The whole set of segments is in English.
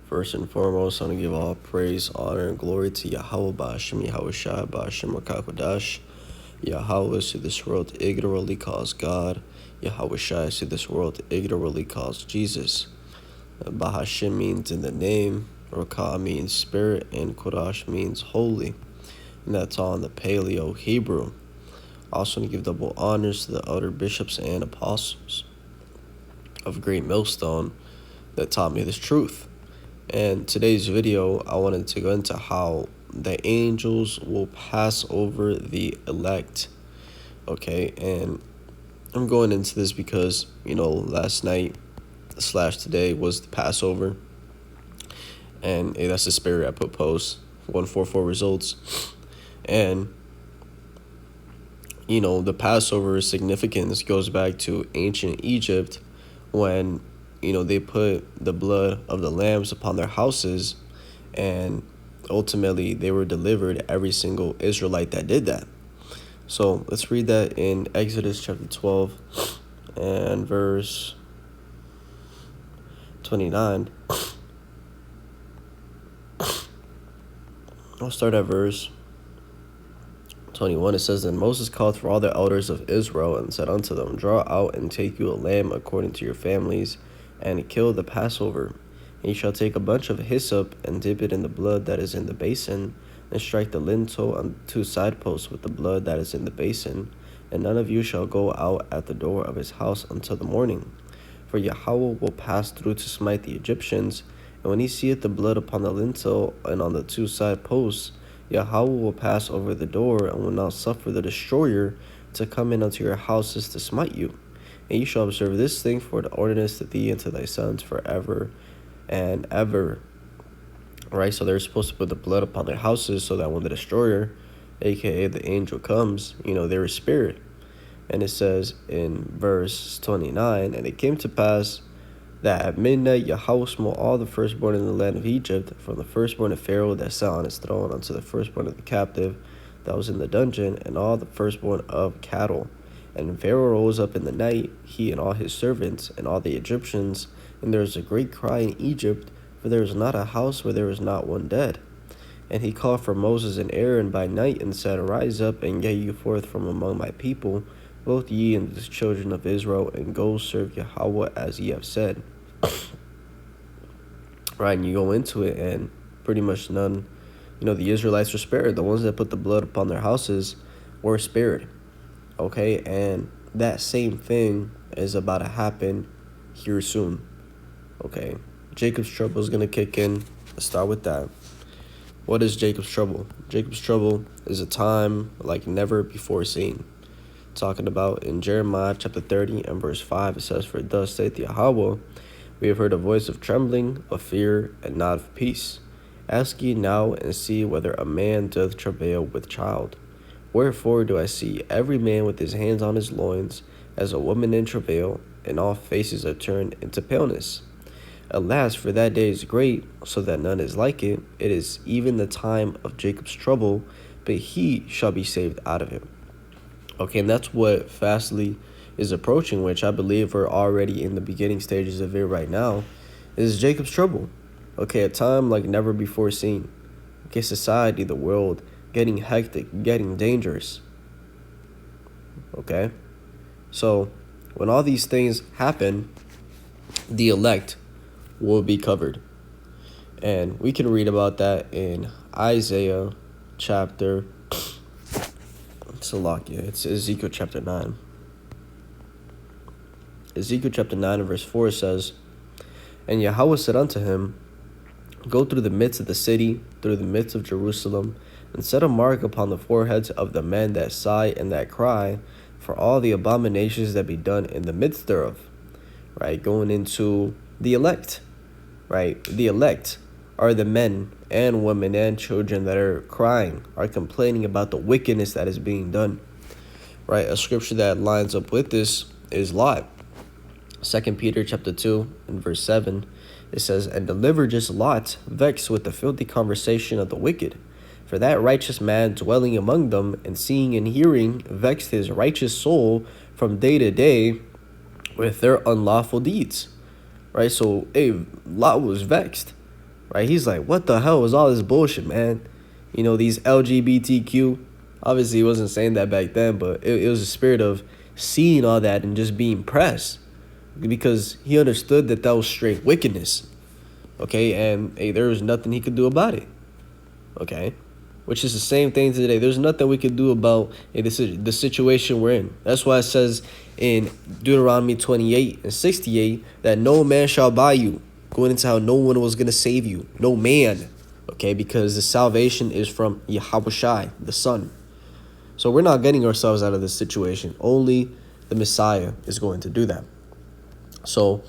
First and foremost, I want to give all praise, honor, and glory to Yahweh Ba'ashem Yahushua Ba'ashem Rakakodash. Yahweh is who this world ignorantly calls God. Yahweh Shai is who this world ignorantly calls Jesus. Bahashem means in the name, Rakah means spirit, and Kodash means holy. And that's all in the Paleo Hebrew. I also want to give double honors to the elder bishops and apostles of Great Millstone that taught me this truth. And today's video, I wanted to go into how the angels will pass over the elect. Okay, and I'm going into this because, last night / today was the Passover. And that's the spirit I put post 144 results. And, the Passover significance goes back to ancient Egypt when they put the blood of the lambs upon their houses, and ultimately they were delivered, every single Israelite that did that. So let's read that in Exodus chapter 12 and verse 29. I'll start at verse 21. It says, Then Moses called for all the elders of Israel and said unto them, Draw out and take you a lamb according to your families, and kill the Passover. And you shall take a bunch of hyssop and dip it in the blood that is in the basin, and strike the lintel on 2 side posts with the blood that is in the basin. And none of you shall go out at the door of his house until the morning. For Yahweh will pass through to smite the Egyptians, and when he seeth the blood upon the lintel and on the 2 side posts, Yahweh will pass over the door, and will not suffer the destroyer to come in unto your houses to smite you. And you shall observe this thing for the ordinance to thee and to thy sons forever and ever. Right, so they're supposed to put the blood upon their houses so that when the destroyer, aka the angel, comes, they're a spirit. And it says in verse 29, And it came to pass that at midnight Yahweh smote all the firstborn in the land of Egypt, from the firstborn of Pharaoh that sat on his throne unto the firstborn of the captive that was in the dungeon, and all the firstborn of cattle. And Pharaoh rose up in the night, he and all his servants, and all the Egyptians, and there was a great cry in Egypt, for there is not a house where there is not one dead. And he called for Moses and Aaron by night, and said, Arise up, and get you forth from among my people, both ye and the children of Israel, and go serve Yahweh as ye have said. Right, and you go into it, and pretty much none, the Israelites were spared. The ones that put the blood upon their houses were spared. Okay, and that same thing is about to happen here soon. Okay, Jacob's trouble is going to kick in. Let's start with that. What is Jacob's trouble? Jacob's trouble is a time like never before seen. Talking about in Jeremiah chapter 30 and verse 5, it says, For thus saith Yahweh, we have heard a voice of trembling, of fear, and not of peace. Ask ye now and see whether a man doth travail with child. Wherefore do I see every man with his hands on his loins, as a woman in travail, and all faces are turned into paleness. Alas, for that day is great, so that none is like it. It is even the time of Jacob's trouble, but he shall be saved out of it. Okay, and that's what fastly is approaching, which I believe we're already in the beginning stages of it right now, is Jacob's trouble. Okay, a time like never before seen. Okay, society, the world, getting hectic, getting dangerous. Okay, so when all these things happen, the elect will be covered. And we can read about that in Isaiah chapter, it's Ezekiel chapter 9. Ezekiel chapter 9 and verse 4 says, And Yahweh said unto him, Go through the midst of the city, through the midst of Jerusalem, and set a mark upon the foreheads of the men that sigh and that cry, for all the abominations that be done in the midst thereof. Right, going into the elect. Right, the elect are the men and women and children that are crying, are complaining about the wickedness that is being done. Right, a scripture that lines up with this is Lot. 2 Peter chapter 2 and verse 7, it says, And deliver just Lot, vexed with the filthy conversation of the wicked. For that righteous man dwelling among them, and seeing and hearing, vexed his righteous soul from day to day with their unlawful deeds. Right, so Lot was vexed. right? He's like, what the hell was all this bullshit, man? These LGBTQ. Obviously, he wasn't saying that back then, but it was a spirit of seeing all that and just being pressed, because he understood that that was straight wickedness, okay? And hey, there was nothing he could do about it, okay? Which is the same thing today. There's nothing we could do about the situation we're in. That's why it says in Deuteronomy 28:68 that no man shall buy you, going into how no one was going to save you. No man, okay? Because the salvation is from Yahushua, the Son. So we're not getting ourselves out of this situation. Only the Messiah is going to do that. So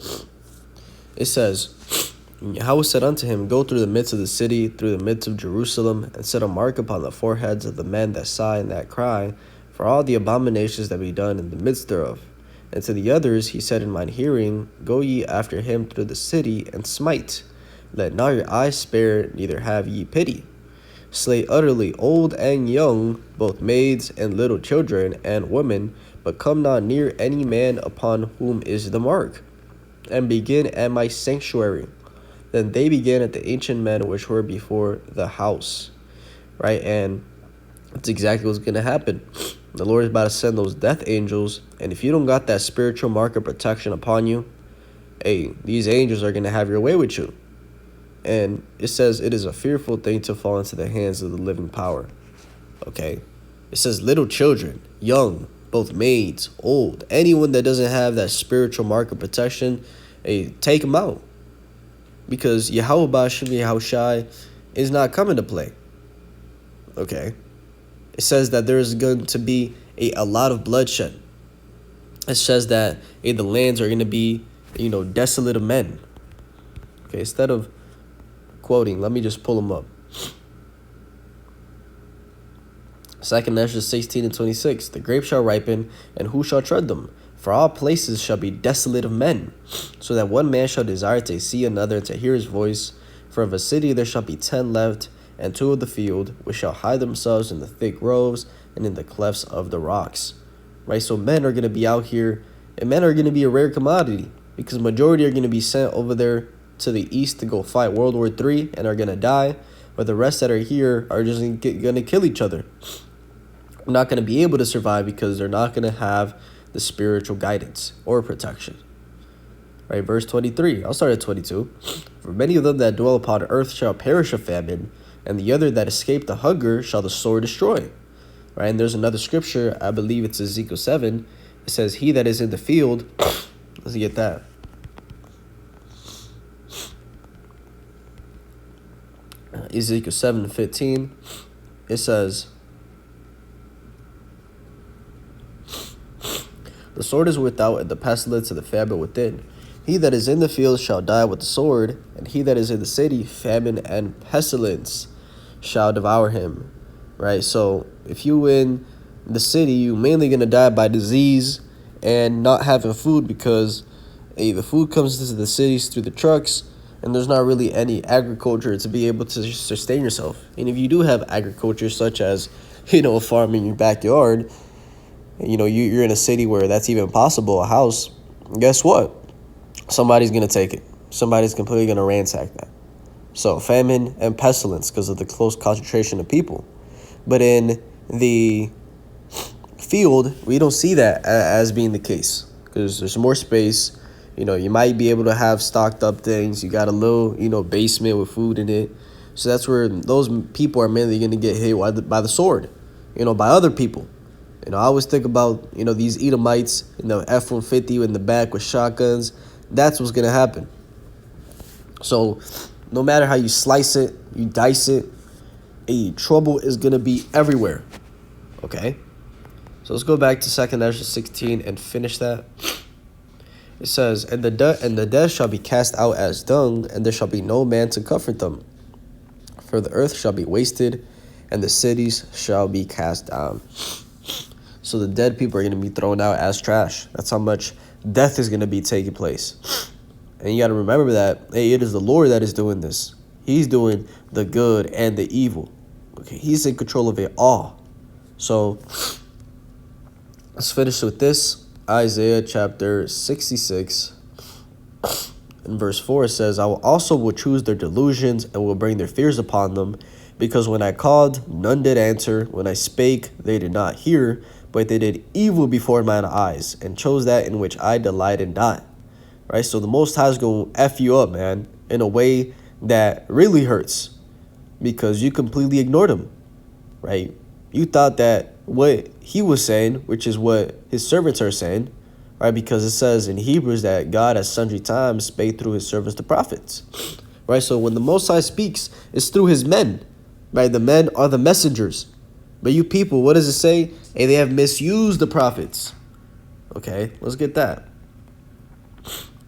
it says, Yahweh said unto him, go through the midst of the city, through the midst of Jerusalem, and set a mark upon the foreheads of the men that sigh and that cry, for all the abominations that be done in the midst thereof. And to the others he said in mine hearing, go ye after him through the city, and smite. Let not your eyes spare, neither have ye pity. Slay utterly old and young, both maids and little children and women, but come not near any man upon whom is the mark. And begin at my sanctuary. Then they began at the ancient men which were before the house. Right? And that's exactly what's going to happen. The Lord is about to send those death angels. And if you don't got that spiritual mark of protection upon you, hey, these angels are going to have your way with you. And it says it is a fearful thing to fall into the hands of the living power. Okay? It says little children, young, both maids, old. Anyone that doesn't have that spiritual mark of protection, hey, take them out. Because Yahweh Bashim Yahushai is not coming to play. Okay? It says that there is going to be a lot of bloodshed. It says that the lands are going to be, desolate of men. Okay, instead of quoting, let me just pull them up. 2 Ezra 16:26. The grapes shall ripen, and who shall tread them? For all places shall be desolate of men, so that one man shall desire to see another, and to hear his voice. For of a city there shall be 10 left, and 2 of the field, which shall hide themselves in the thick groves and in the clefts of the rocks. Right, so men are going to be out here, and men are going to be a rare commodity, because majority are going to be sent over there to the east to go fight World War III and are going to die, but the rest that are here are just going to kill each other. They're not going to be able to survive because they're not going to have the spiritual guidance or protection. Right, verse 23. I'll start at 22. For many of them that dwell upon earth shall perish of famine, and the other that escape the hunger shall the sword destroy. Right, and there's another scripture, I believe it's Ezekiel 7. It says, he that is in the field, let's get that. Ezekiel 7:15, it says, the sword is without, and the pestilence and the famine within. He that is in the field shall die with the sword, and he that is in the city, famine and pestilence shall devour him. Right? So if you in the city, you mainly going to die by disease and not having food, because the food comes into the cities through the trucks, and there's not really any agriculture to be able to sustain yourself. And if you do have agriculture, such as, a farm in your backyard, you're in a city where that's even possible, a house, guess what? Somebody's going to take it. Somebody's completely going to ransack that. So famine and pestilence because of the close concentration of people. But in the field, we don't see that as being the case, because there's more space. You might be able to have stocked up things. You got a little, basement with food in it. So that's where those people are mainly going to get hit by the sword, by other people. I always think about, these Edomites, F-150 in the back with shotguns. That's what's going to happen. So no matter how you slice it, you dice it, trouble is going to be everywhere. Okay? So let's go back to 2 Ezra 16 and finish that. It says, and the dead shall be cast out as dung, and there shall be no man to comfort them. For the earth shall be wasted, and the cities shall be cast down. So the dead people are going to be thrown out as trash. That's how much death is going to be taking place. And you got to remember that, it is the Lord that is doing this. He's doing the good and the evil. Okay, he's in control of it all. So let's finish with this. Isaiah chapter 66, In verse 4 it says, I will also will choose their delusions and will bring their fears upon them, because when I called, none did answer. When I spake, they did not hear, but they did evil before mine eyes, and chose that in which I delighted not. Right? So the Most High is going to F you up, man, in a way that really hurts, because you completely ignored him, right? You thought that what he was saying, which is what his servants are saying, right? Because it says in Hebrews that God at sundry times spake through his servants, the prophets, right? So when the Most High speaks, it's through his men, right? The men are the messengers. But you people, what does it say? Hey, they have misused the prophets. Okay, let's get that.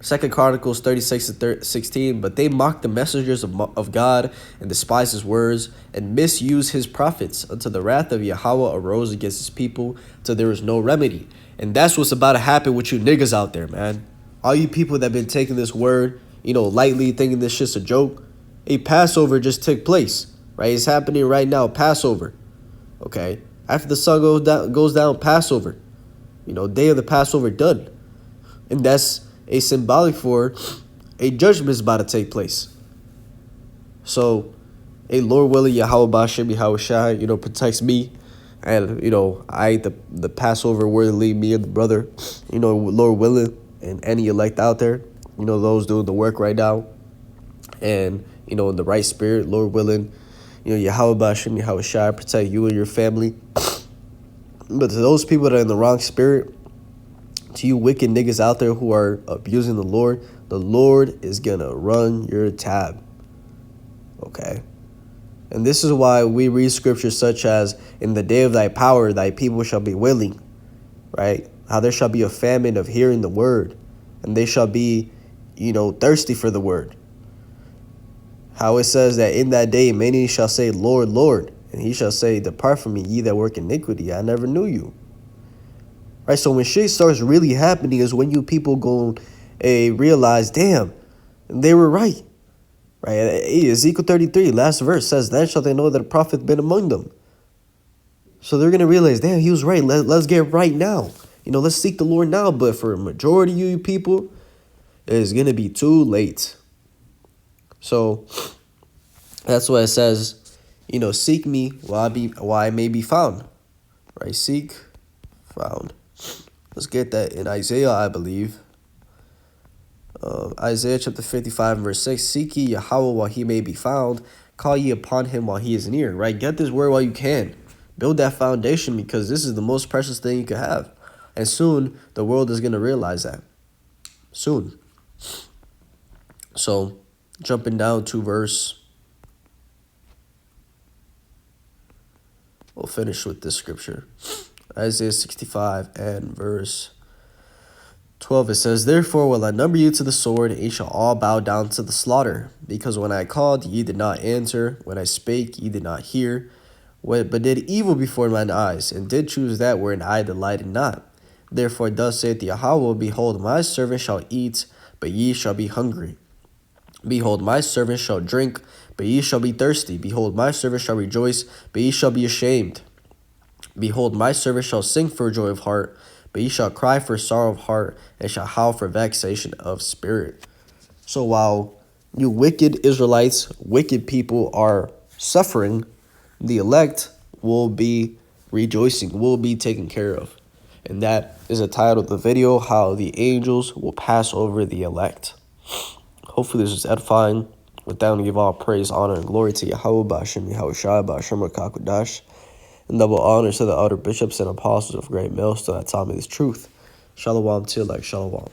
2 Chronicles 36:16, but they mock the messengers of God and despise his words and misuse his prophets until the wrath of Yahweh arose against his people till there was no remedy. And that's what's about to happen with you niggas out there, man. All you people that been taking this word, lightly, thinking this shit's a joke. A Passover just took place, right? It's happening right now, Passover. Okay? After the sun goes down, Passover. Day of the Passover done. And that's a symbolic for a judgment is about to take place. So, Lord willing, Yahweh Bashem, Yahweh Shai, protects me. And, I eat the Passover worthily, me and the brother, Lord willing, and any elect out there, those doing the work right now. And, in the right spirit, Lord willing, Yahweh Bashem, Yahweh Shai, protect you and your family. But to those people that are in the wrong spirit, to you wicked niggas out there who are abusing the Lord is going to run your tab. Okay? And this is why we read scriptures such as, in the day of thy power, thy people shall be willing. Right? How there shall be a famine of hearing the word. And they shall be, thirsty for the word. How it says that in that day many shall say, Lord, Lord. And he shall say, depart from me, ye that work iniquity. I never knew you. Right, so when shit starts really happening is when you people go realize, damn, they were right. Right, Ezekiel 33, last verse says, then shall they know that a prophet been among them. So they're going to realize, damn, he was right. Let's get right now. Let's seek the Lord now. But for a majority of you people, it's going to be too late. So that's why it says, seek me while I may be found. Right, seek, found. Let's get that in Isaiah, I believe. Isaiah chapter 55 verse 6. Seek ye Yahweh while he may be found. Call ye upon him while he is near. Right? Get this word while you can. Build that foundation, because this is the most precious thing you could have. And soon the world is going to realize that. Soon. So jumping down to verse. We'll finish with this scripture. Isaiah 65 and verse 12, it says, therefore will I number you to the sword, and ye shall all bow down to the slaughter. Because when I called, ye did not answer. When I spake, ye did not hear. But did evil before mine eyes, and did choose that wherein I delighted not. Therefore thus saith Yahweh, behold, my servant shall eat, but ye shall be hungry. Behold, my servant shall drink, but ye shall be thirsty. Behold, my servant shall rejoice, but ye shall be ashamed. Behold, my servant shall sing for joy of heart, but ye shall cry for sorrow of heart, and shall howl for vexation of spirit. So while you wicked Israelites, wicked people are suffering, the elect will be rejoicing, will be taken care of. And that is the title of the video, how the angels will pass over the elect. Hopefully this is edifying. With that, I give all praise, honor, and glory to Yahweh, Ba'ashem, Yahweh Shai, Ba'ashem, Rakakudash. And double honor to the elder bishops and apostles of great millstone that taught me this truth. Shalom till like shalom.